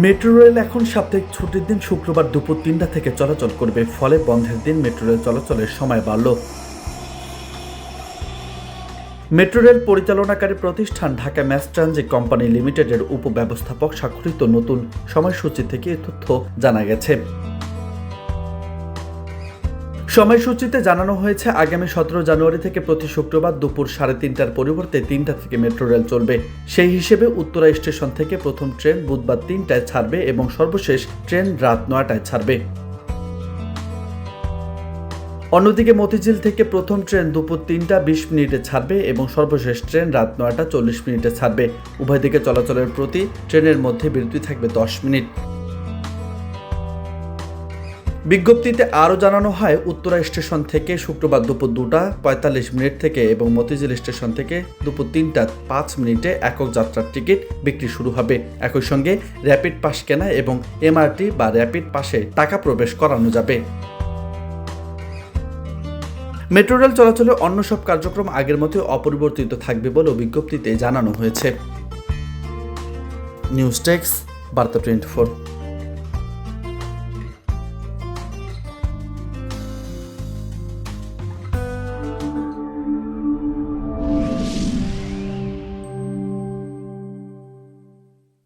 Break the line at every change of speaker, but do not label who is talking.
Metro rail এখন সাপ্তাহিক ছুটির দিন শুক্রবার দুপুর ৩টা থেকে চলাচল করবে, ফলে বন্ধের দিন মেট্রো রেল চলাচলের সময় বাড়ল। মেট্রো রেল পরিচালনাকারী প্রতিষ্ঠান ঢাকা ম্যাস ট্রানজিট কোম্পানি লিমিটেডের উপব্যবস্থাপক স্বাক্ষরিত নতুন সময়সূচি থেকে এ তথ্য জানা গেছে। সময়সূচিতে জানানো হয়েছে, আগামী 17 জানুয়ারি থেকে প্রতি শুক্রবার দুপুর 3:30টার পরিবর্তে 3টা থেকে মেট্রো রেল চলবে। সেই হিসেবে উত্তরা স্টেশন থেকে প্রথম ট্রেন বুধবার 3টায় ছাড়বে এবং সর্বশেষ ট্রেন রাত 9টায় ছাড়বে। অন্যদিকে মতিঝিল থেকে প্রথম ট্রেন দুপুর 3:20 ছাড়বে এবং সর্বশেষ ট্রেন রাত 9:40 ছাড়বে। উভয় দিকে চলাচলের প্রতি ট্রেনের মধ্যে বিরতি থাকবে 10 মিনিট। বিজ্ঞপ্তিতে আরও জানানো হয়, উত্তরা স্টেশন থেকে শুক্রবার দুপুর 2:45 থেকে এবং মতিঝিল স্টেশন থেকে দুপুর 3:05 একক যাত্রার টিকিট বিক্রি শুরু হবে। একই সঙ্গে র্যাপিড পাস কেনা এবং এমআরটি বা র্যাপিড পাসে টাকা প্রবেশ করানো যাবে। মেট্রো রেল চলাচলের অন্য সব কার্যক্রম আগের মতো অপরিবর্তিত থাকবে বলেও বিজ্ঞপ্তিতে জানানো হয়েছে। নিউজ ডেস্ক, বার্তা 24।